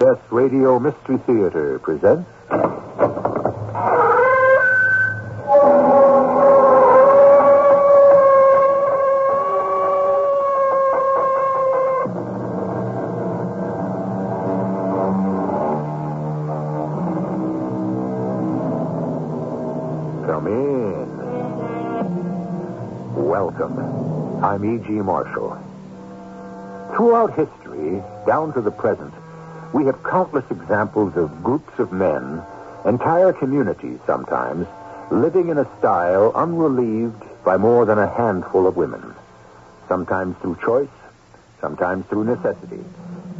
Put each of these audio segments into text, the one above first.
CBS Radio Mystery Theater presents... Come in. Welcome. I'm E.G. Marshall. Throughout history, down to the present, we have countless examples of groups of men, entire communities sometimes, living in a style unrelieved by more than a handful of women. Sometimes through choice, sometimes through necessity.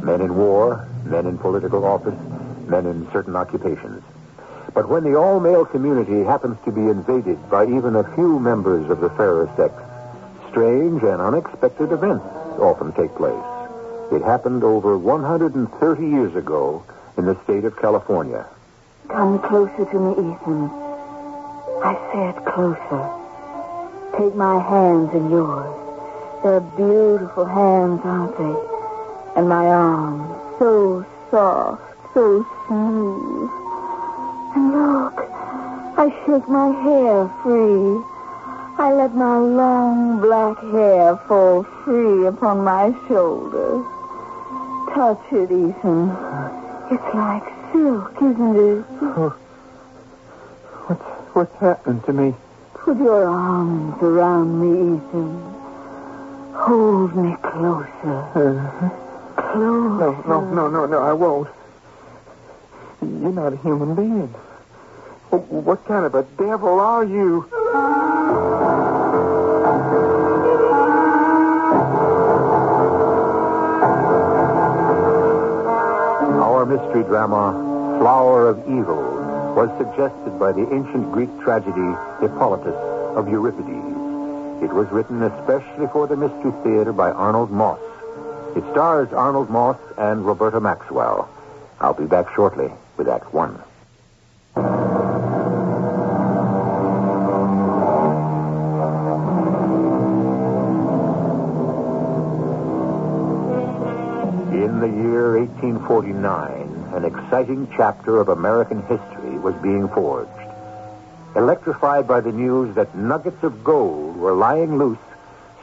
Men in war, men in political office, men in certain occupations. But when the all-male community happens to be invaded by even a few members of the fairer sex, strange and unexpected events often take place. It happened over 130 years ago in the state of California. Come closer to me, Ethan. I said closer. Take my hands in yours. They're beautiful hands, aren't they? And my arms, so soft, so smooth. And look, I shake my hair free. I let my long black hair fall free upon my shoulders. Touch it, Ethan. It's like silk, isn't it? Oh. What's happening to me? Put your arms around me, Ethan. Hold me closer. Closer. No, I won't. You're not a human being. What kind of a devil are you? Our mystery drama, Flower of Evil, was suggested by the ancient Greek tragedy Hippolytus of Euripides. It was written especially for the Mystery Theater by Arnold Moss. It stars Arnold Moss and Roberta Maxwell. I'll be back shortly with Act One. In the year 1849, an exciting chapter of American history was being forged. Electrified by the news that nuggets of gold were lying loose,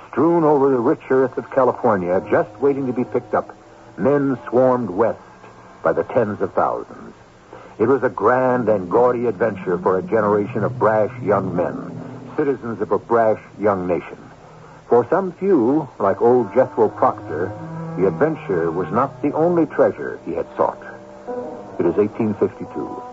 strewn over the rich earth of California, just waiting to be picked up, men swarmed west by the tens of thousands. It was a grand and gaudy adventure for a generation of brash young men, citizens of a brash young nation. For some few, like old Jethro Proctor, the adventure was not the only treasure he had sought. It is 1852.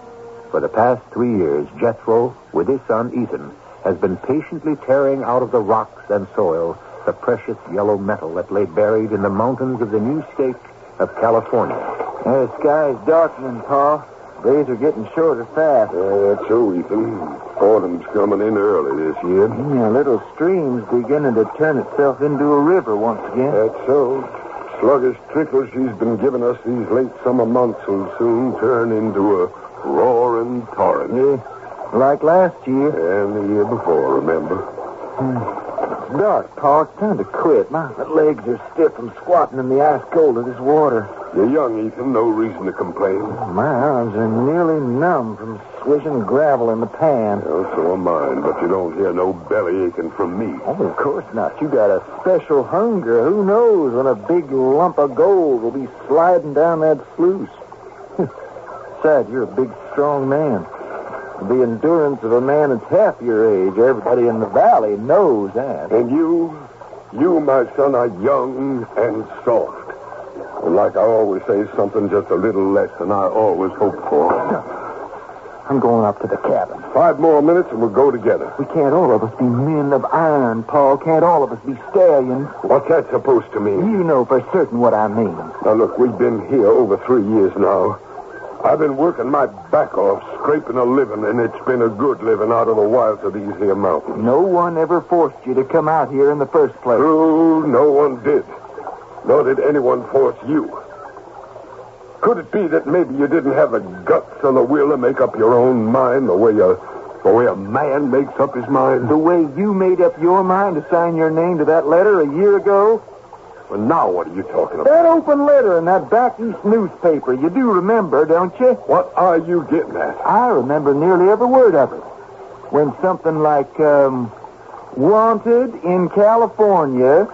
For the past 3 years, Jethro, with his son Ethan, has been patiently tearing out of the rocks and soil the precious yellow metal that lay buried in the mountains of the new state of California. The sky's darkening, Pa. Days are getting shorter fast. That's so, Ethan. Autumn's coming in early this year. Yeah, little stream's beginning to turn itself into a river once again. That's so. Sluggish trickles she's been giving us these late summer months will soon turn into a roaring torrent. Yeah, like last year. And the year before, remember? It's dark, Pa. It's time to quit. My legs are stiff from squatting in the ice cold of this water. You're young, Ethan. No reason to complain. My arms are nearly numb from swishing gravel in the pan. Well, so am mine, but you don't hear no belly aching from me. Oh, of course not. You got a special hunger. Who knows when a big lump of gold will be sliding down that sluice? Besides, you're a big, strong man. The endurance of a man that's half your age, everybody in the valley knows that. And you, my son, are young and soft. And like I always say, something just a little less than I always hoped for. I'm going up to the cabin. 5 more minutes and we'll go together. We can't all of us be men of iron, Paul. Can't all of us be stallions. What's that supposed to mean? You know for certain what I mean. Now, look, we've been here over 3 years now. I've been working my back off, scraping a living, and it's been a good living out of the wilds of these here mountains. No one ever forced you to come out here in the first place. True, no one did. Nor did anyone force you. Could it be that maybe you didn't have the guts or the will to make up your own mind the way a man makes up his mind? The way you made up your mind to sign your name to that letter a year ago? Well, now what are you talking about? That open letter in that back east newspaper. You do remember, don't you? What are you getting at? I remember nearly every word of it. When something like, wanted in California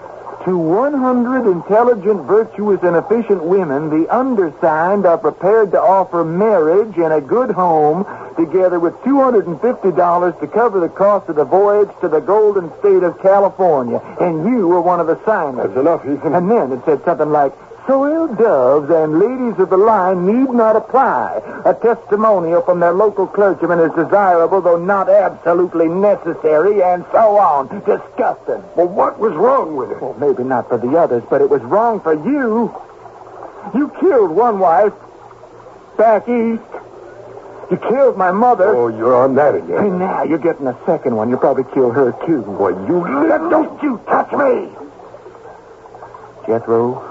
to 100 intelligent, virtuous, and efficient women, the undersigned are prepared to offer marriage and a good home, together with $250 to cover the cost of the voyage to the Golden State of California. And you were one of the signers. That's enough, Ethan. And then it said something like, soiled doves and ladies of the line need not apply. A testimonial from their local clergyman is desirable, though not absolutely necessary, and so on. Disgusting. Well, what was wrong with it? Well, maybe not for the others, but it was wrong for you. You killed one wife back east. You killed my mother. Oh, you're on that again. And now you're getting a second one. You'll probably kill her, too. Well, don't you touch me! Jethro,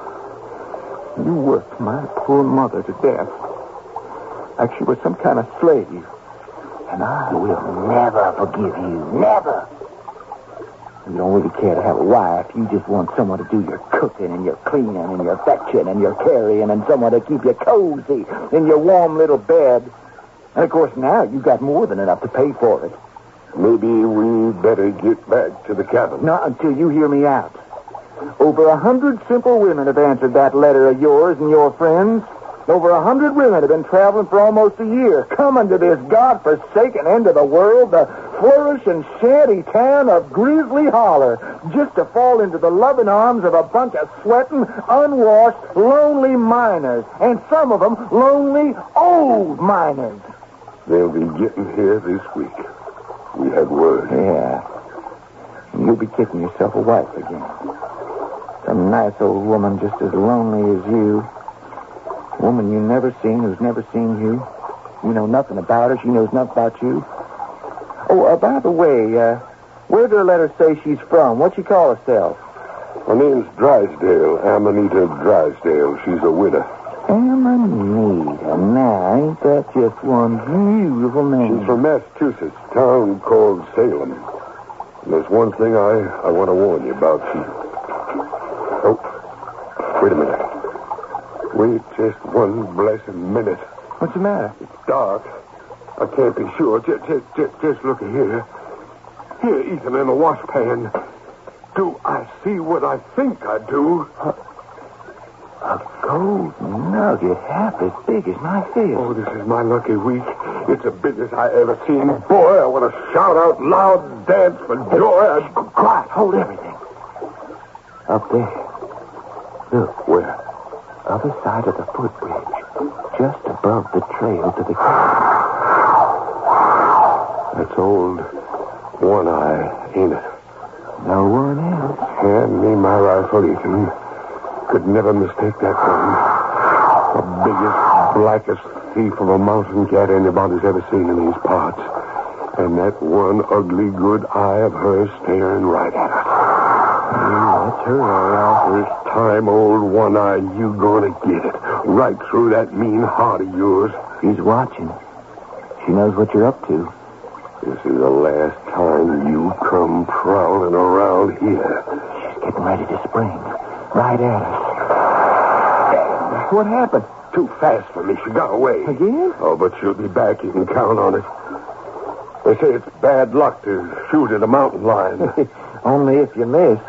you worked my poor mother to death. Like she was some kind of slave. And I will never forgive you. Never. You don't really care to have a wife. You just want someone to do your cooking and your cleaning and your fetching and your carrying and someone to keep you cozy in your warm little bed. And, of course, now you got more than enough to pay for it. Maybe we better get back to the cabin. Not until you hear me out. Over 100 simple women have answered that letter of yours and your friends. Over 100 women have been traveling for almost a year, coming to this God-forsaken end of the world, the flourishing shanty town of Grizzly Holler, just to fall into the loving arms of a bunch of sweating, unwashed, lonely miners. And some of them lonely, old miners. They'll be getting here this week. We had word. Yeah. You'll be kicking yourself a wife again. Some nice old woman just as lonely as you. A woman you never seen, who's never seen you. You know nothing about her. She knows nothing about you. Oh, by the way, where'd her letter say she's from? What'd she call herself? Her name's Drysdale, Amanita Drysdale. She's a widow. Amanita. Now, ain't that just one beautiful name? She's from Massachusetts, a town called Salem. And there's one thing I want to warn you about. Oh, wait a minute. Wait just one blessed minute. What's the matter? It's dark. I can't be sure. Just look here. Here, Ethan, in a washpan. Do I see what I think I do? A gold nugget half as big as my fist. Oh, this is my lucky week. It's the biggest I ever seen. Boy, I want to shout out loud, dance for joy. Quiet, hold everything. Up there. Look. Where? Other side of the footbridge. Just above the trail to the cabin. That's old One Eye, ain't it? No one else. Hand me my rifle, Ethan. Could never mistake that one. The biggest, blackest thief of a mountain cat anybody's ever seen in these parts. And that one ugly good eye of hers staring right at us. That's her, all right. This time, old One Eye, you gonna get it. Right through that mean heart of yours. She's watching. She knows what you're up to. This is the last time you come prowling around here. She's getting ready to spring. Right at us. What happened? Too fast for me. She got away. Again? Oh, but she'll be back. You can count on it. They say it's bad luck to shoot at a mountain lion. Only if you miss.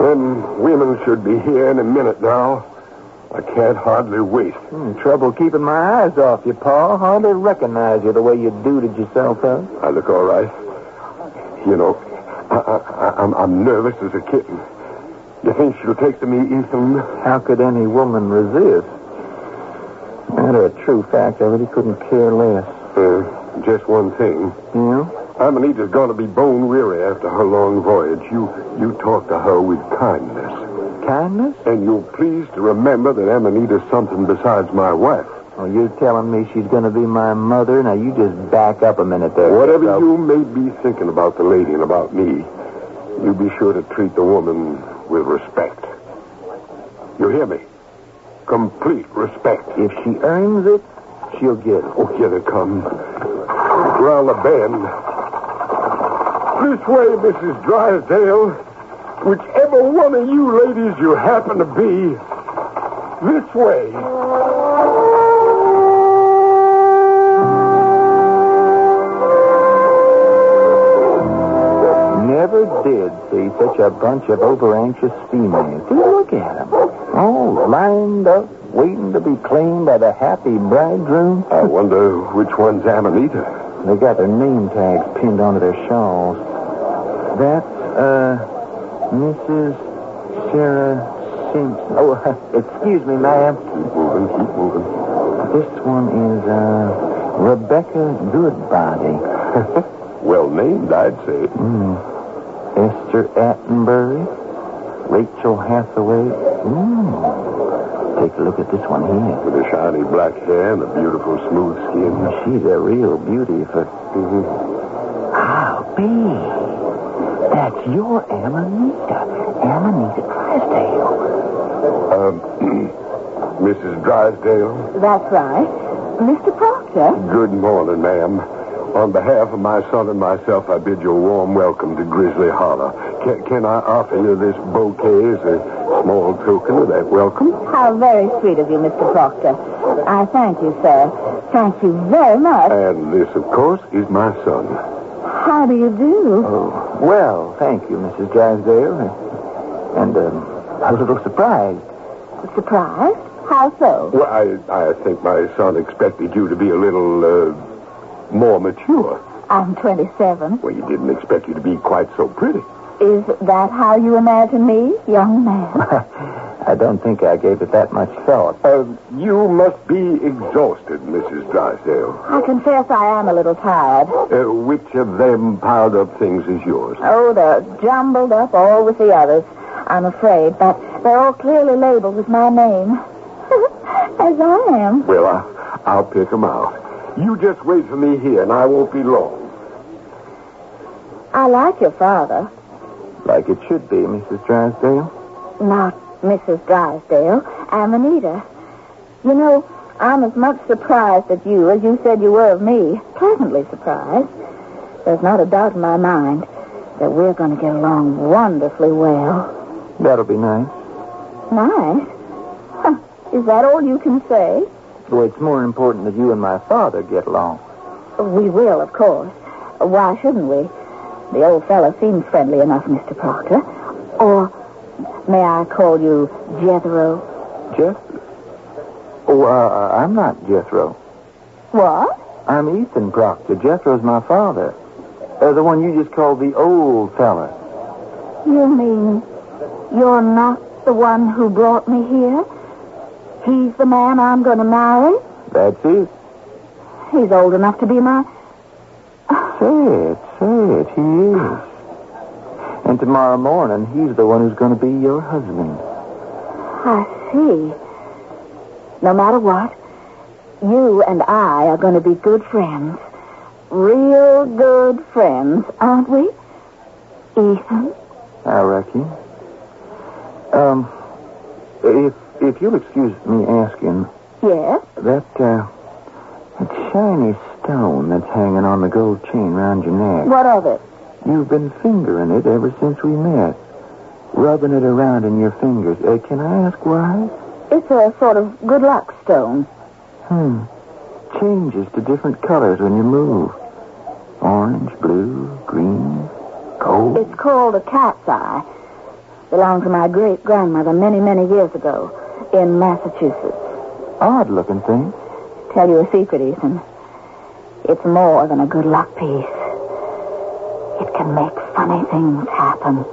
Them women should be here in a minute now. I can't hardly wait. Trouble keeping my eyes off you, Pa. Hardly recognize you the way you duded yourself up. I look all right. You know, I'm nervous as a kitten. You think she'll take to me, Ethan? How could any woman resist? Matter of true fact, I really couldn't care less. Just one thing. Yeah? Amanita's going to be bone weary after her long voyage. You talk to her with kindness. Kindness? And you'll please to remember that Amanita's something besides my wife. Oh, you're telling me she's going to be my mother? Now, you just back up a minute there. Whatever you may be thinking about the lady and about me, you be sure to treat the woman with respect. You hear me? Complete respect. If she earns it, she'll get it. Oh, here they come. Round the bend. This way, Mrs. Drysdale. Whichever one of you ladies you happen to be, this way. Never did see such a bunch of over-anxious females. See, look at them. Oh, lined up, waiting to be claimed by the happy bridegroom. I wonder which one's Amanita. They got their name tags pinned onto their shawls. That's, Mrs. Sarah Simpson. Oh, excuse me, ma'am. Keep moving. This one is, Rebecca Goodbody. Well named, I'd say. Esther Attenbury. Rachel Hathaway. Take a look at this one here. With a shiny black hair and a beautiful smooth skin. She's a real beauty for... I'll be. That's your Amanita. Amanita Drysdale. Mrs. Drysdale. That's right. Mr. Proctor. Good morning, ma'am. On behalf of my son and myself, I bid you a warm welcome to Grizzly Hollow. Can I offer you this bouquet as a small token of that welcome? How very sweet of you, Mr. Proctor. I thank you, sir. Thank you very much. And this, of course, is my son. How do you do? Oh, well, thank you, Mrs. Drysdale. And, a little surprised. Surprised? How so? Well, I think my son expected you to be a little, more mature. I'm 27. Well, you didn't expect you to be quite so pretty. Is that how you imagine me, young man? I don't think I gave it that much thought. You must be exhausted, Mrs. Drysdale. I confess I am a little tired. Which of them piled up things is yours? Oh, they're jumbled up all with the others, I'm afraid, but they're all clearly labeled with my name. As I am. Well, I'll pick them out. You just wait for me here, and I won't be long. I like your father. Like it should be, Mrs. Drysdale. Not Mrs. Drysdale, Amanita. You know, I'm as much surprised at you as you said you were of me. Pleasantly surprised. There's not a doubt in my mind that we're going to get along wonderfully well. That'll be nice. Nice? Huh. Is that all you can say? Well, it's more important that you and my father get along. We will, of course. Why shouldn't we? The old fellow seems friendly enough, Mr. Proctor. Or may I call you Jethro? Jethro? Oh, I'm not Jethro. What? I'm Ethan Proctor. Jethro's my father. The one you just called the old fella. You mean you're not the one who brought me here? He's the man I'm going to marry? That's it. He's old enough to be my... Say it. He is. And tomorrow morning, he's the one who's going to be your husband. I see. No matter what, you and I are going to be good friends. Real good friends, aren't we? Ethan? I reckon. If you'll excuse me asking... Yes? That shiny stone that's hanging on the gold chain around your neck. What of it? You've been fingering it ever since we met. Rubbing it around in your fingers. Can I ask why? It's a sort of good luck stone. Changes to different colors when you move. Orange, blue, green, gold. It's called a cat's eye. Belonged to my great-grandmother many, many years ago in Massachusetts. Odd-looking thing. Tell you a secret, Ethan. It's more than a good luck piece. It can make funny things happen.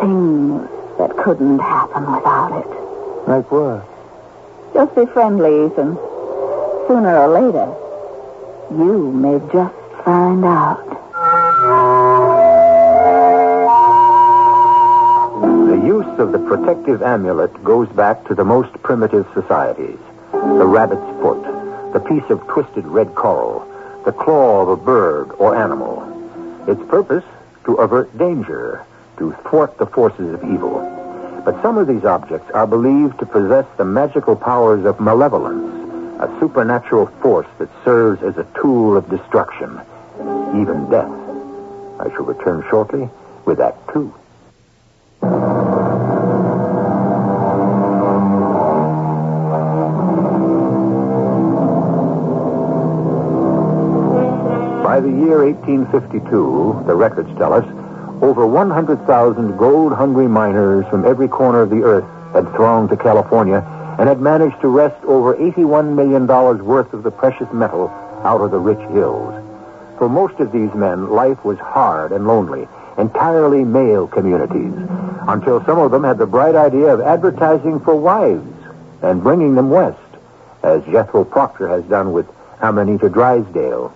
Things that couldn't happen without it. Like what? Just be friendly, Ethan. Sooner or later, you may just find out. The use of the protective amulet goes back to the most primitive societies. The rabbit's foot, the piece of twisted red coral, the claw of a bird or animal. Its purpose, to avert danger, to thwart the forces of evil. But some of these objects are believed to possess the magical powers of malevolence, a supernatural force that serves as a tool of destruction, even death. I shall return shortly with Act 2. By the year 1852, the records tell us, over 100,000 gold-hungry miners from every corner of the earth had thronged to California and had managed to wrest over $81 million worth of the precious metal out of the rich hills. For most of these men, life was hard and lonely, entirely male communities, until some of them had the bright idea of advertising for wives and bringing them west, as Jethro Proctor has done with Amanita Drysdale.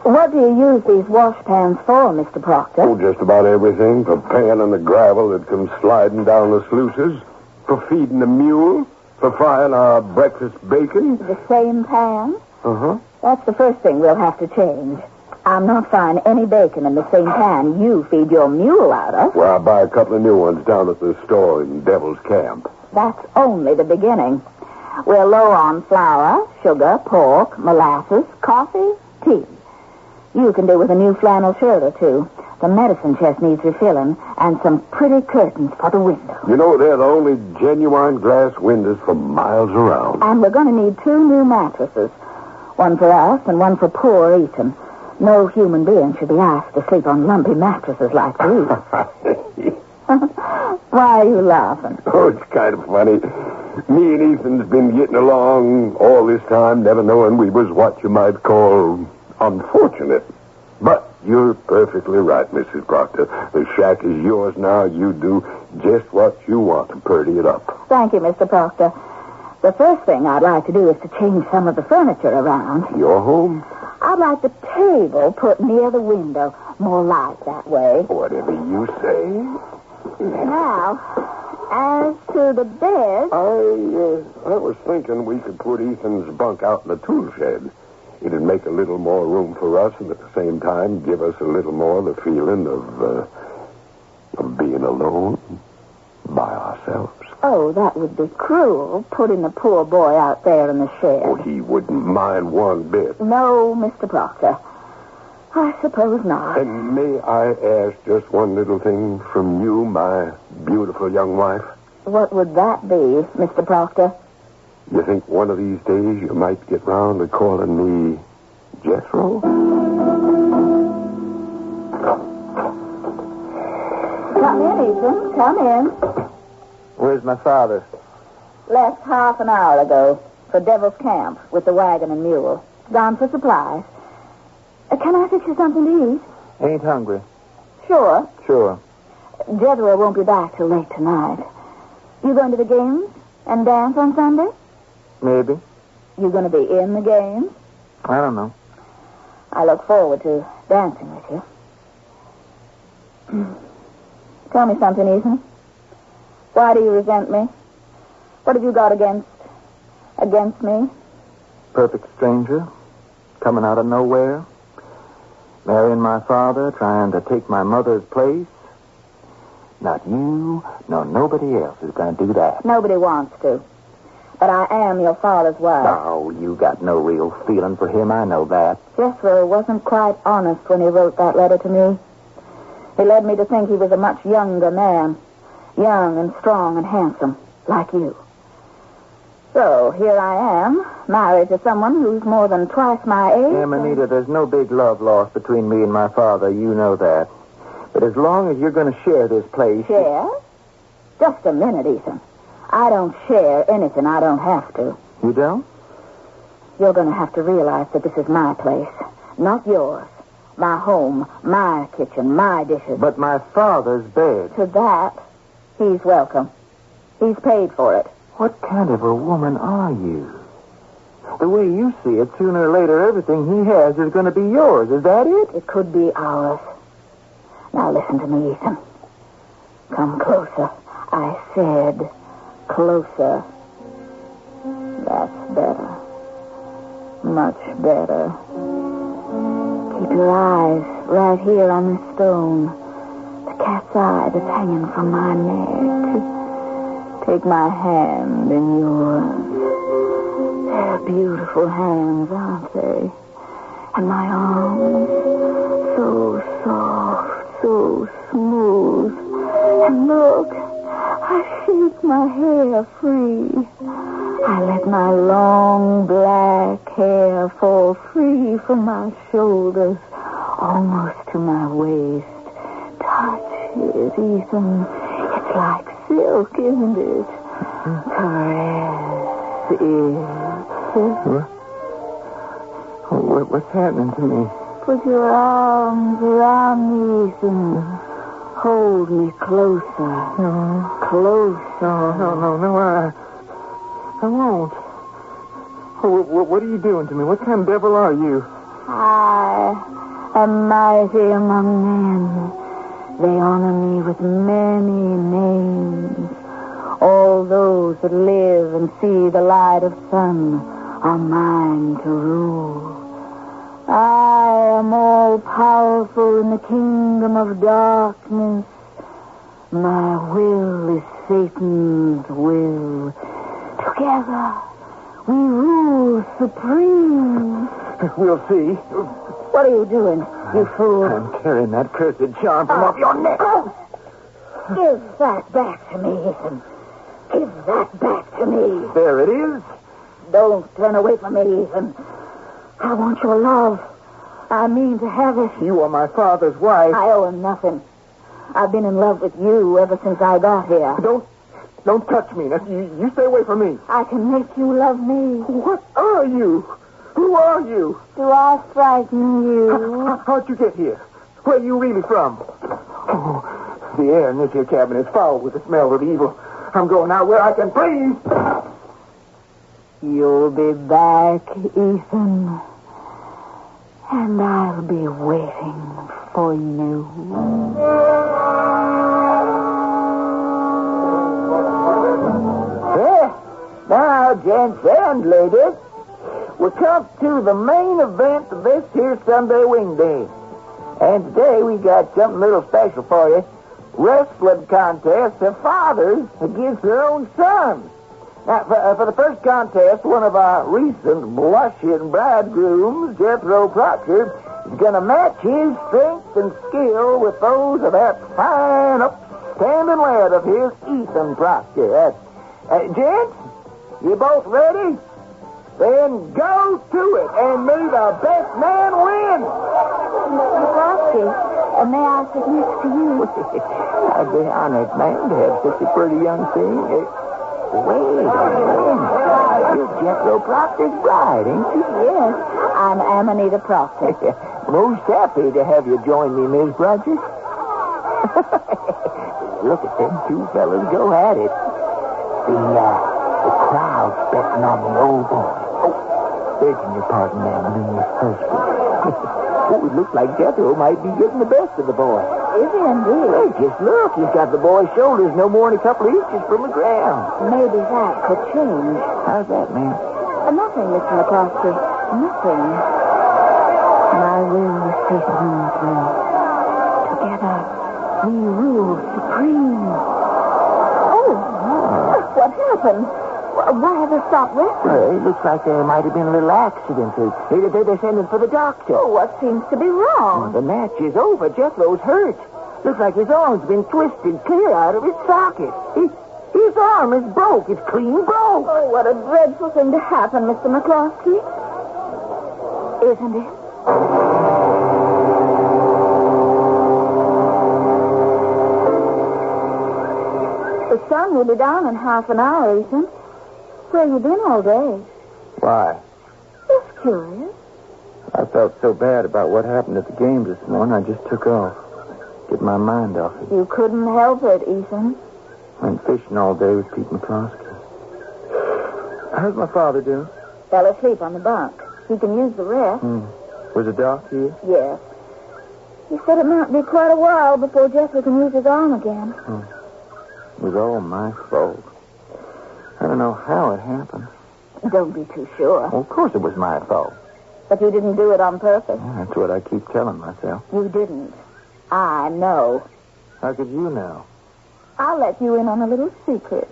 What do you use these washpans for, Mr. Proctor? Oh, just about everything. For panning the gravel that comes sliding down the sluices, for feeding the mule, for frying our breakfast bacon. The same pan? Uh-huh. That's the first thing we'll have to change. I'm not frying any bacon in the same pan you feed your mule out of. Well, I'll buy a couple of new ones down at the store in Devil's Camp. That's only the beginning. We're low on flour, sugar, pork, molasses, coffee, tea. You can do with a new flannel shirt or two. The medicine chest needs refilling, and some pretty curtains for the window. You know, they're the only genuine glass windows for miles around. And we're going to need 2 new mattresses. One for us and one for poor Ethan. No human being should be asked to sleep on lumpy mattresses like these. Why are you laughing? Oh, it's kind of funny. Me and Ethan's been getting along all this time, never knowing we was what you might call unfortunate. But you're perfectly right, Mrs. Proctor. The shack is yours now. You do just what you want to purdy it up. Thank you, Mr. Proctor. The first thing I'd like to do is to change some of the furniture around. Your home? I'd like the table put near the window. More light that way. Whatever you say. Now, as to the bed... I was thinking we could put Ethan's bunk out in the tool shed. It'd make a little more room for us, and at the same time give us a little more the feeling of being alone by ourselves. Oh, that would be cruel, putting the poor boy out there in the shed. Oh, he wouldn't mind one bit. No, Mr. Proctor. I suppose not. And may I ask just one little thing from you, my beautiful young wife? What would that be, Mr. Proctor? You think one of these days you might get round to calling me Jethro? Come in, Ethan. Come in. Where's my father? Left half an hour ago for Devil's Camp with the wagon and mule. Gone for supplies. Can I fix you something to eat? Ain't hungry. Sure. Sure. Jethro won't be back till late tonight. You going to the games and dance on Sunday? Maybe. You going to be in the games? I don't know. I look forward to dancing with you. Tell me something, Ethan. Why do you resent me? What have you got against me? Perfect stranger. Coming out of nowhere. Marrying my father. Trying to take my mother's place. Not you, nor nobody else is going to do that. Nobody wants to. But I am your father's wife. Oh, you got no real feeling for him. I know that. Jethro wasn't quite honest when he wrote that letter to me. He led me to think he was a much younger man. Young and strong and handsome, like you. So, here I am, married to someone who's more than twice my age. Amanita, there's no big love lost between me and my father. You know that. But as long as you're going to share this place... Share? Just a minute, Ethan. I don't share anything I don't have to. You don't? You're going to have to realize that this is my place, not yours. My home, my kitchen, my dishes. But my father's bed. To that, he's welcome. He's paid for it. What kind of a woman are you? The way you see it, sooner or later, everything he has is going to be yours. Is that it? It could be ours. Now listen to me, Ethan. Come closer. I said closer. That's better. Much better. Keep your eyes right here on this stone. The cat's eye that's hanging from my neck. Take my hand in yours. They're beautiful hands, aren't they? And my arms, so soft, so smooth. And look, I shake my hair free. I let my long black hair fall free from my shoulders, almost to my waist. Touch it, Ethan. It's like silk, isn't it? Caress it. What's happening to me? Put your arms around me, Ethan. Hold me closer. No. Closer. No, I won't. What are you doing to me? What kind of devil are you? I am mighty among men. They honor me with many names. All those that live and see the light of sun are mine to rule. I am all powerful in the kingdom of darkness. My will is Satan's will. Together, we rule supreme. We'll see. What are you doing, you fool? I'm carrying that cursed charm from off your neck. Give that back to me, Ethan. Give that back to me. There it is. Don't turn away from me, Ethan. I want your love. I mean to have it. You are my father's wife. I owe him nothing. I've been in love with you ever since I got here. Don't touch me. You stay away from me. I can make you love me. What are you? Who are you? Do I frighten you? How'd you get here? Where are you really from? Oh, the air in this here cabin is foul with the smell of evil. I'm going out where I can breathe. You'll be back, Ethan. And I'll be waiting for you. Now, gents and ladies, we come to the main event of this here Sunday Wing Day. And today we got something a little special for you. Wrestling contest of fathers against their own sons. Now, for the first contest, one of our recent blushing bridegrooms, Jethro Proctor, is going to match his strength and skill with those of that fine, upstanding lad of his, Ethan Proctor. Gents, you both ready? Then go to it, and may the best man win. McCloskey, may I sit next to you? I'd be honored, ma'am, to have such a pretty young thing. Wait a minute. You're Jethro Proctor's bride, ain't you? Yes, I'm Amanita Proctor. Most happy to have you join me, Miss Broderick. Look at them two fellas go at it. The crowd's betting on the old boy. Begging your pardon, ma'am, I'm in your first Oh, it looks like Jethro might be getting the best of the boy. Is he indeed? Hey, just look. He's got the boy's shoulders no more than a couple of inches from the ground. Maybe that could change. How's that, ma'am? Nothing, Mr. McCloskey. Nothing. My will is Satan's will. Together, we rule supreme. Oh, what happened? Why have they stopped wrestling? It looks like there might have been a little accident. They're sending for the doctor. Oh, what seems to be wrong? The match is over. Jethro's hurt. Looks like his arm's been twisted clear out of his socket. His arm is broke. It's clean broke. Oh, what a dreadful thing to happen, Mr. McCloskey. Isn't it? The sun will be down in half an hour, Ethan. Where you been all day? Why? Just curious. I felt so bad about what happened at the game this morning, I just took off. Get my mind off it. You couldn't help it, Ethan. Went fishing all day with Pete McCloskey. How's my father doing? Fell asleep on the bunk. He can use the rest. Was the doc here? Yes. He said it might be quite a while before Jeffrey can use his arm again. It was all my fault. I don't know how it happened. Don't be too sure. Well, of course it was my fault. But you didn't do it on purpose. Yeah, that's what I keep telling myself. You didn't. I know. How could you know? I'll let you in on a little secret.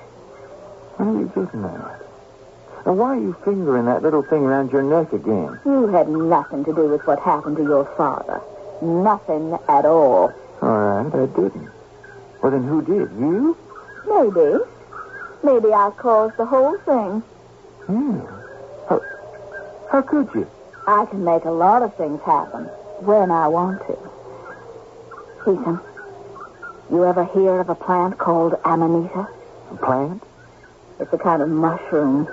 What are you getting at? Now, why are you fingering that little thing around your neck again? You had nothing to do with what happened to your father. Nothing at all. All right, I didn't. Well, then who did? You? Maybe. Maybe I caused the whole thing. How could you? I can make a lot of things happen when I want to. Ethan, you ever hear of a plant called amanita? A plant? It's a kind of mushroom.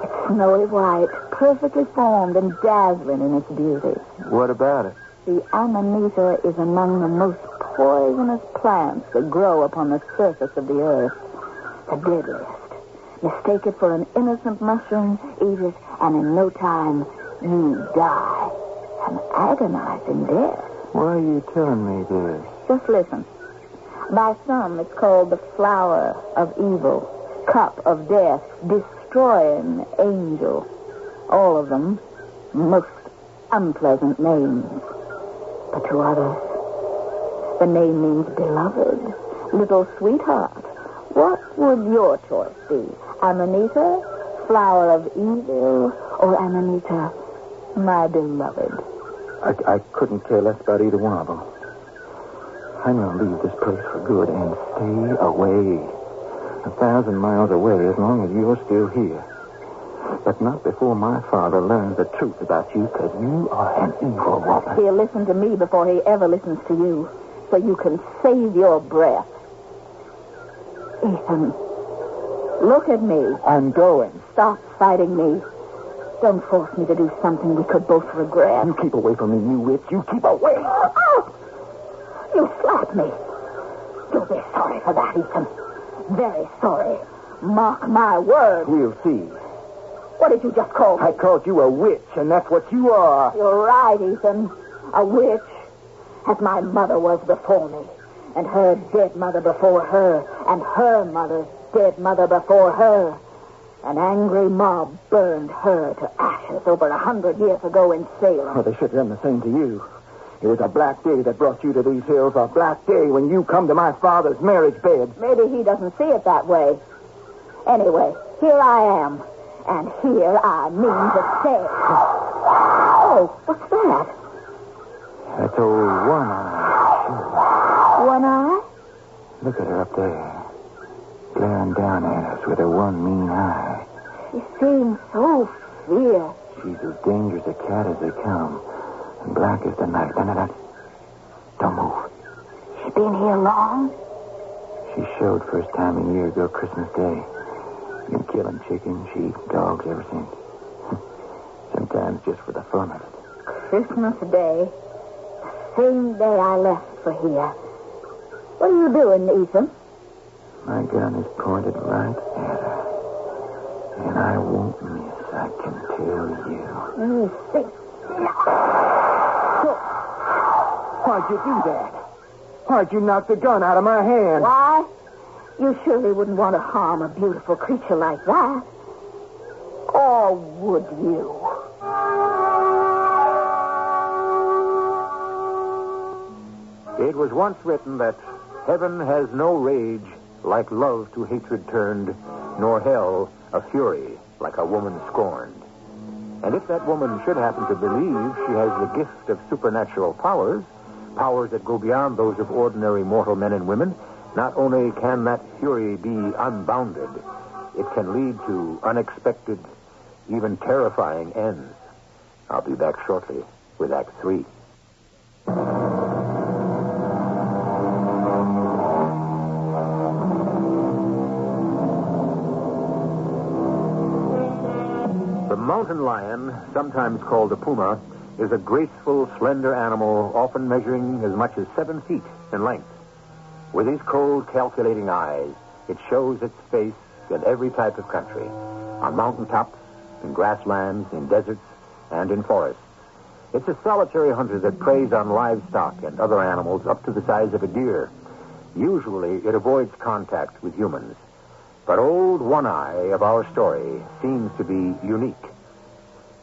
It's snowy white, perfectly formed and dazzling in its beauty. What about it? The amanita is among the most poisonous plants that grow upon the surface of the earth. The deadliest. Mistake it for an innocent mushroom, eat it, and in no time, you die. An agonizing death. Why are you telling me this? Just listen. By some, it's called the flower of evil, cup of death, destroying angel. All of them most unpleasant names. But to others, the name means beloved, little sweetheart. What would your choice be? Amanita, flower of evil, or Amanita, my beloved? I couldn't care less about either one of them. I'm going to leave this place for good and stay away. 1,000 miles away as long as you're still here. But not before my father learns the truth about you, because you are an evil woman. He'll listen to me before he ever listens to you, so you can save your breath. Ethan, look at me. I'm going. Stop fighting me. Don't force me to do something we could both regret. You keep away from me, you witch. You keep away. Oh! You slapped me. You'll be sorry for that, Ethan. Very sorry. Mark my word. We'll see. What did you just call me? I called you a witch, and that's what you are. You're right, Ethan. A witch, as my mother was before me, and her dead mother before her, and her mother's dead mother before her. An angry mob burned her to ashes over 100 years ago in Salem. Well, they should have done the same to you. It was a black day that brought you to these hills, a black day when you come to my father's marriage bed. Maybe he doesn't see it that way. Anyway, here I am, and here I mean to stay. Oh, what's that? That's old One Eye. One eye? Look at her up there, glaring down at us with her one mean eye. She seems so fierce. She's as dangerous a cat as they come, and black as the night. No. Don't move. She's been here long? She showed first time a year ago, Christmas Day. Been killing chickens, sheep, dogs ever since. Sometimes just for the fun of it. Christmas Day. The same day I left for here. What are you doing, Ethan? My gun is pointed right at her. And I won't miss, I can tell you. You think... Why'd you do that? Why'd you knock the gun out of my hand? Why? You surely wouldn't want to harm a beautiful creature like that. Or would you? It was once written that heaven has no rage like love to hatred turned, nor hell a fury like a woman scorned. And if that woman should happen to believe she has the gift of supernatural powers that go beyond those of ordinary mortal men and women, not only can that fury be unbounded, it can lead to unexpected, even terrifying ends. I'll be back shortly with Act 3. The mountain lion, sometimes called a puma, is a graceful, slender animal, often measuring as much as 7 feet in length. With his cold, calculating eyes, it shows its face in every type of country, on mountaintops, in grasslands, in deserts, and in forests. It's a solitary hunter that preys on livestock and other animals up to the size of a deer. Usually, it avoids contact with humans. But old One Eye of our story seems to be unique.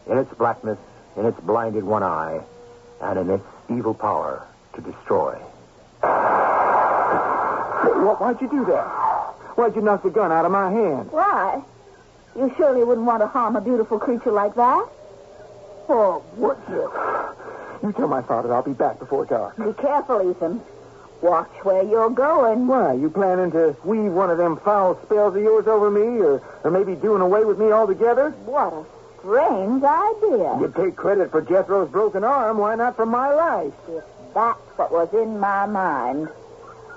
In its blackness, in its blinded one eye, and in its evil power to destroy. Why'd you do that? Why'd you knock the gun out of my hand? Why? You surely wouldn't want to harm a beautiful creature like that. Oh, would you? You tell my father I'll be back before dark. Be careful, Ethan. Watch where you're going. Why, you planning to weave one of them foul spells of yours over me, or maybe doing away with me altogether? What a strange idea. You take credit for Jethro's broken arm, why not for my life? If that's what was in my mind,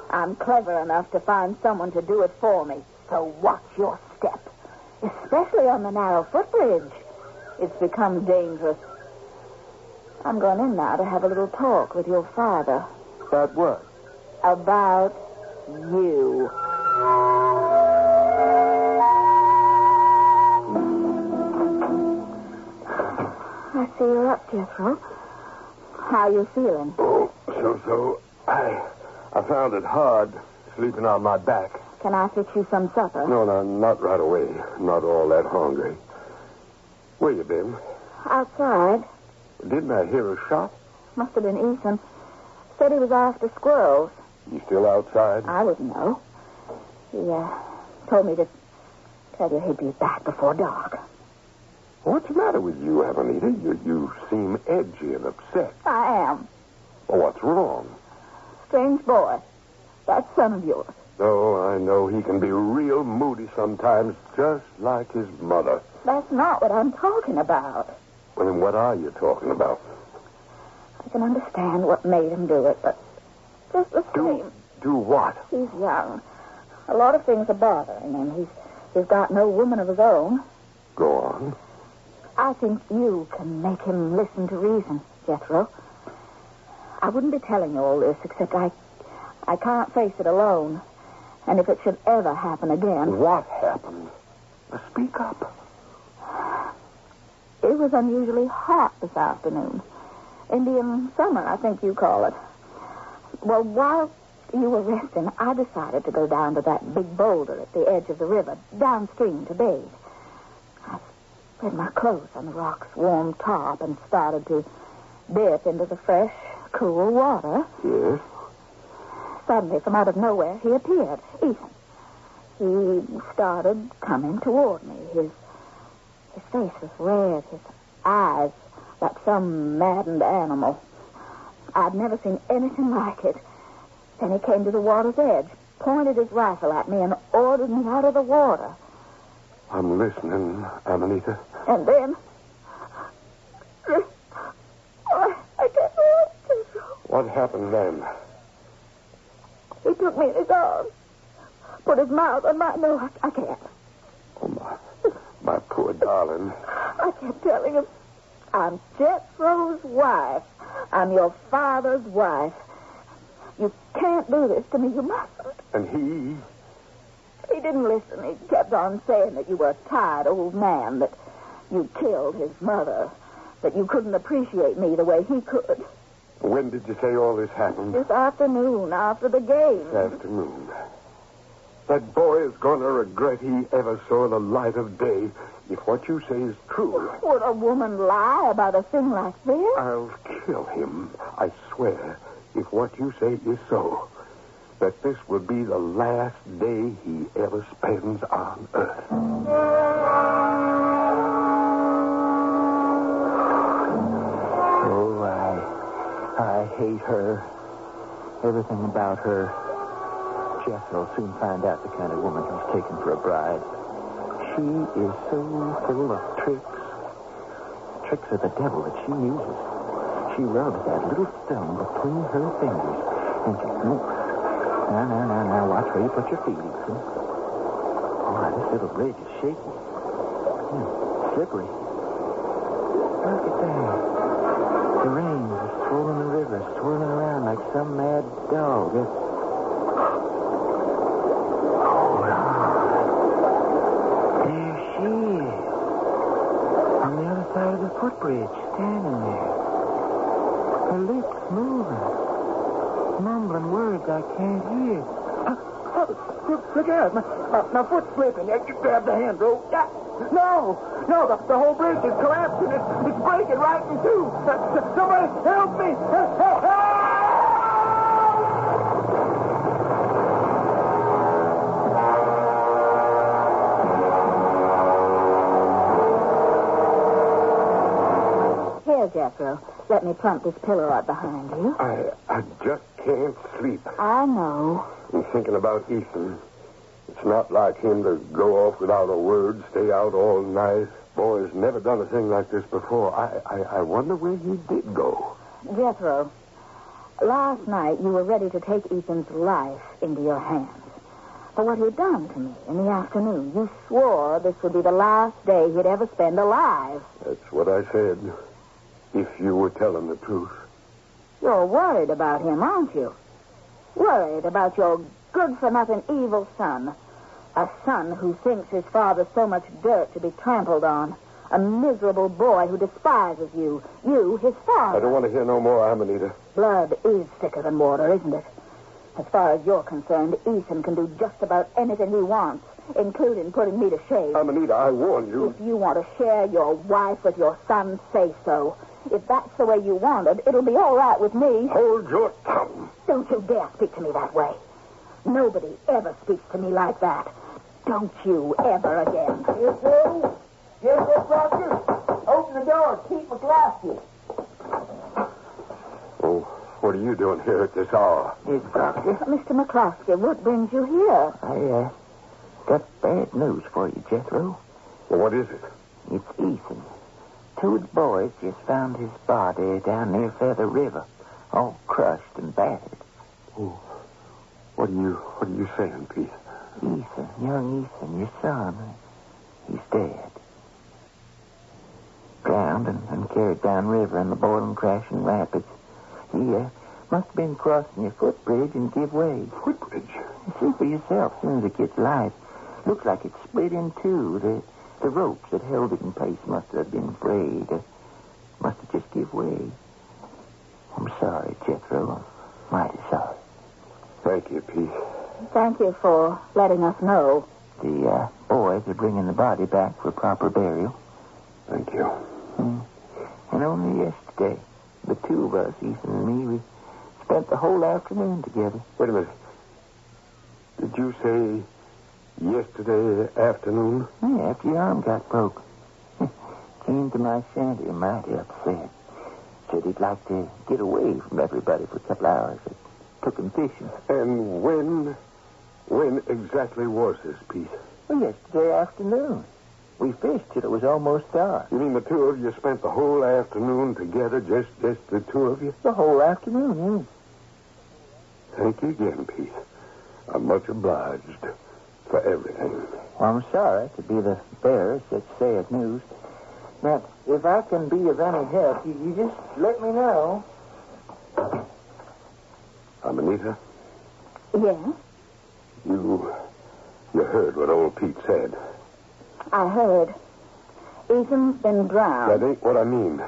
I'm clever enough to find someone to do it for me. So watch your step, especially on the narrow footbridge. It's become dangerous. I'm going in now to have a little talk with your father. About what? About you. I see you're up, Jethro. How you feeling? Oh, so. I found it hard sleeping on my back. Can I fix you some supper? No, not right away. Not all that hungry. Where you been? Outside. Didn't I hear a shot? Must have been Ethan. Said he was after squirrels. You still outside? I wouldn't know. He told me to tell you he'd be back before dark. What's the matter with you, Amanita? You seem edgy and upset. I am. Well, what's wrong? Strange boy. That son of yours. Oh, I know he can be real moody sometimes, just like his mother. That's not what I'm talking about. Well, then what are you talking about? I can understand what made him do it, but just the same. Do what? He's young. A lot of things are bothering him. He's got no woman of his own. Go on. I think you can make him listen to reason, Jethro. I wouldn't be telling you all this, except I can't face it alone. And if it should ever happen again... What happened? Speak up. It was unusually hot this afternoon. Indian summer, I think you call it. Well, while you were resting, I decided to go down to that big boulder at the edge of the river, downstream to bathe. I spread my clothes on the rock's warm top and started to dip into the fresh, cool water. Yes? Suddenly, from out of nowhere, he appeared. Ethan. He started coming toward me. His face was red, his eyes like some maddened animal. I'd never seen anything like it. Then he came to the water's edge, pointed his rifle at me, and ordered me out of the water. I'm listening, Amanita. And then... I can't do it. What happened then? He took me in his arms, put his mouth on my... No, I can't. Oh, my poor darling. I kept telling him, I'm Jethro's wife. I'm your father's wife. You can't do this to me. You mustn't. And he? He didn't listen. He kept on saying that you were a tired old man, that you killed his mother, that you couldn't appreciate me the way he could. When did you say all this happened? This afternoon, after the game. This afternoon. That boy is going to regret he ever saw the light of day if what you say is true. Would a woman lie about a thing like this? I'll kill him, I swear, if what you say is so. That this will be the last day he ever spends on Earth. Oh, I hate her. Everything about her. Jethro will soon find out the kind of woman he's taken for a bride. She is so full of tricks. Tricks of the devil that she uses. She rubs that little thumb between her fingers and she... Now, watch where you put your feet, Ethan. Oh, this little bridge is shaky. Slippery. Look at that. The rain is swirling the river, swirling around like some mad dog. There she is. On the other side of the footbridge, standing there. Her lips moving. Mumbling words I can't hear. Look out. My foot's slipping. You grab the handrail. No, the whole bridge is collapsing. It's breaking right in two. Somebody help me. Help! Jethro. Let me plump this pillow out behind you. I just can't sleep. I know. I'm thinking about Ethan. It's not like him to go off without a word, stay out all night. Boy's never done a thing like this before. I wonder where he did go. Jethro, last night you were ready to take Ethan's life into your hands. For what he'd done to me in the afternoon. You swore this would be the last day he'd ever spend alive. That's what I said. If you were telling the truth. You're worried about him, aren't you? Worried about your good-for-nothing evil son. A son who thinks his father's so much dirt to be trampled on. A miserable boy who despises you. You, his father. I don't want to hear no more, Amanita. Blood is thicker than water, isn't it? As far as you're concerned, Ethan can do just about anything he wants, including putting me to shame. Amanita, I warn you. If you want to share your wife with your son, say so. If that's the way you want it, it'll be all right with me. Hold your tongue. Don't you dare speak to me that way. Nobody ever speaks to me like that. Don't you ever again. Jethro? Jethro Proctor? Open the door. Keep McCloskey. Oh, what are you doing here at this hour? Yes, Proctor. Mr. McCloskey, what brings you here? I got bad news for you, Jethro. Well, what is it? It's Ethan. Two of the boys just found his body down near Feather River, all crushed and battered. Oh, what are you saying, Pete? Ethan, young Ethan, your son, he's dead. Drowned and carried down river in the boiling, crashing rapids. He must have been crossing your footbridge and give way. Footbridge? See for yourself as soon as it gets light. Looks like it split in two. The ropes that held it in place must have been frayed. Must have just give way. I'm sorry, Jethro. I'm mighty sorry. Thank you, Pete. Thank you for letting us know. The boys are bringing the body back for proper burial. Thank you. And only yesterday, the two of us, Ethan and me, we spent the whole afternoon together. Wait a minute. Did you say yesterday afternoon? Yeah, after your arm got broke. Came to my shanty mighty upset. Said he'd like to get away from everybody for a couple hours. It took him fishing. And when exactly was this, Pete? Well, yesterday afternoon. We fished till it was almost dark. You mean the two of you spent the whole afternoon together, just the two of you? The whole afternoon, Thank you again, Pete. I'm much obliged for everything. Well, I'm sorry to be the bearer of such sad news. Now, if I can be of any help, you just let me know. Amanita, Yes? you heard what old Pete said. I heard. Ethan's been drowned. That ain't what I mean.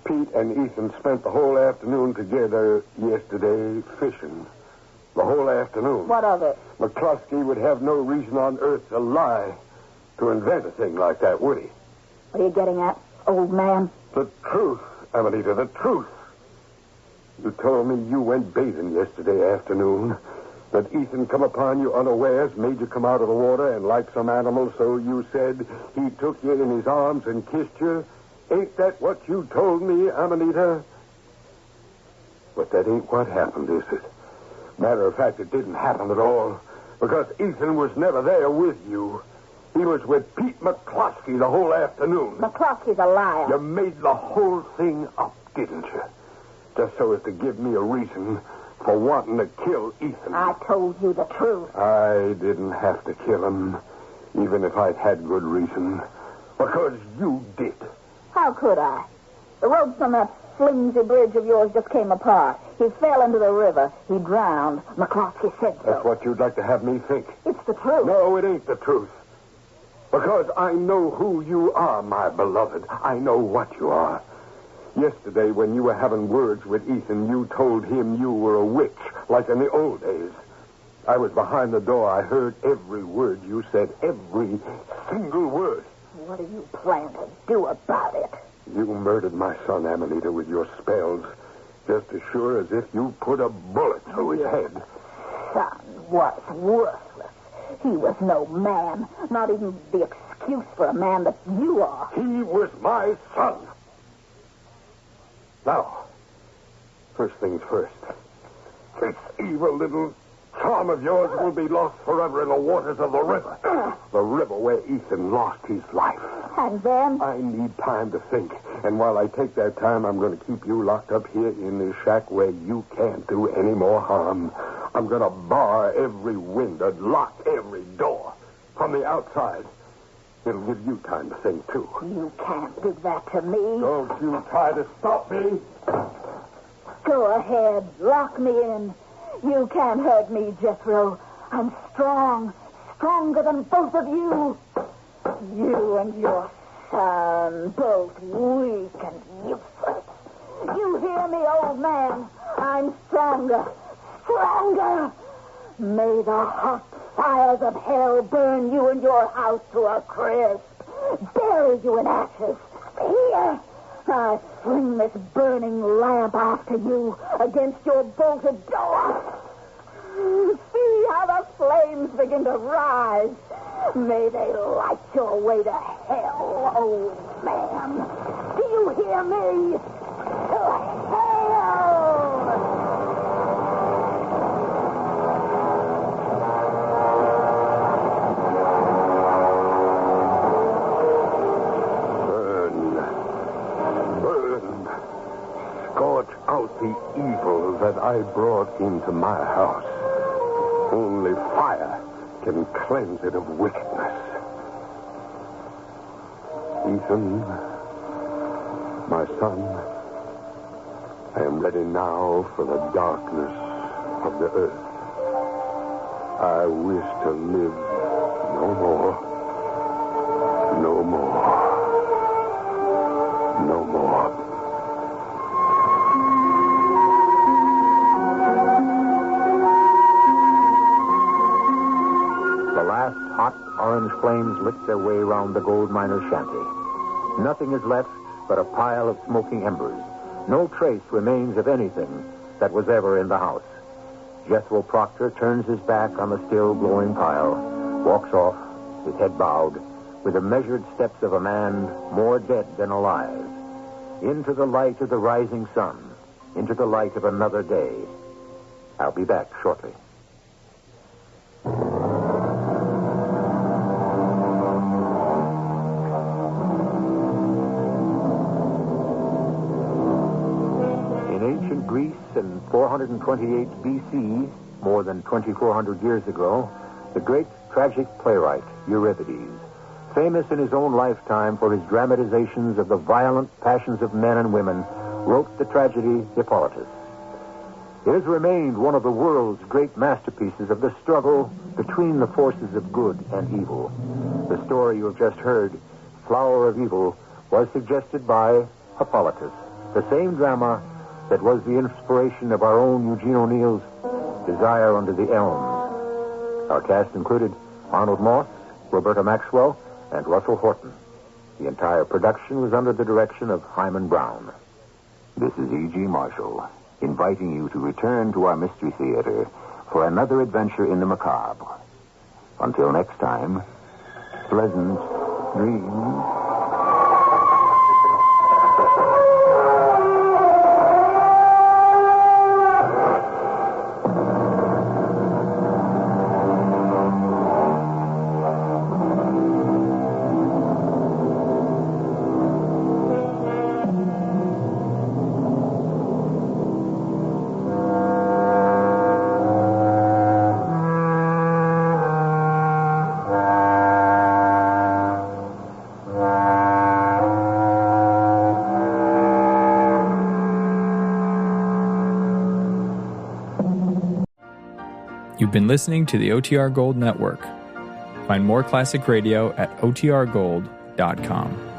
Pete and Ethan spent the whole afternoon together yesterday fishing. The whole afternoon. What of it? McCluskey would have no reason on earth to lie, to invent a thing like that, would he? What are you getting at, old man? The truth, Amanita, the truth. You told me you went bathing yesterday afternoon, that Ethan come upon you unawares, made you come out of the water, and like some animal, so you said he took you in his arms and kissed you. Ain't that what you told me, Amanita? But that ain't what happened, is it? Matter of fact, it didn't happen at all, because Ethan was never there with you. He was with Pete McCluskey the whole afternoon. McCluskey's a liar. You made the whole thing up, didn't you? Just so as to give me a reason for wanting to kill Ethan. I told you the truth. I didn't have to kill him, even if I'd had good reason. Because you did. How could I? The ropes on that flimsy bridge of yours just came apart. He fell into the river. He drowned. McCluskey said so. That's what you'd like to have me think. It's the truth. No, it ain't the truth. Because I know who you are, my beloved. I know what you are. Yesterday, when you were having words with Ethan, you told him you were a witch, like in the old days. I was behind the door. I heard every word you said, every single word. What do you plan to do about it? You murdered my son, Amanita, with your spells, just as sure as if you put a bullet through his head. Son was worthless. He was no man, not even the excuse for a man that you are. He was my son. Now, first things first. This evil little charm of yours will be lost forever in the waters of the river. The river where Ethan lost his life. And then? I need time to think. And while I take that time, I'm going to keep you locked up here in this shack where you can't do any more harm. I'm going to bar every window, lock every door from the outside. It'll give you time to think, too. You can't do that to me. Don't you try to stop me. Go ahead. Lock me in. You can't hurt me, Jethro. I'm strong. Stronger than both of you. You and your son, both weak and useless. You hear me, old man? I'm stronger. Stronger. May the hot fires of hell burn you and your house to a crisp. Bury you in ashes. Here, I fling this burning lamp after you against your bolted door. See how the flames begin to rise. May they light your way to hell, old man. Do you hear me? To hell! Scorch out the evil that I brought into my house. Only fire can cleanse it of wickedness. Ethan, my son, I am ready now for the darkness of the earth. I wish to live no more. No more. No more. The last hot orange flames licked their way round the gold miner's shanty. Nothing is left but a pile of smoking embers. No trace remains of anything that was ever in the house. Jethro Proctor turns his back on the still glowing pile, walks off, his head bowed, with the measured steps of a man more dead than alive, into the light of the rising sun, into the light of another day. I'll be back shortly. Greece in 428 B.C., more than 2,400 years ago, the great tragic playwright Euripides, famous in his own lifetime for his dramatizations of the violent passions of men and women, wrote the tragedy Hippolytus. It has remained one of the world's great masterpieces of the struggle between the forces of good and evil. The story you have just heard, Flower of Evil, was suggested by Hippolytus, the same drama that was the inspiration of our own Eugene O'Neill's Desire Under the Elms. Our cast included Arnold Moss, Roberta Maxwell, and Russell Horton. The entire production was under the direction of Hyman Brown. This is E.G. Marshall, inviting you to return to our Mystery Theater for another adventure in the macabre. Until next time, pleasant dreams. You've been listening to the OTR Gold Network. Find more classic radio at otrgold.com.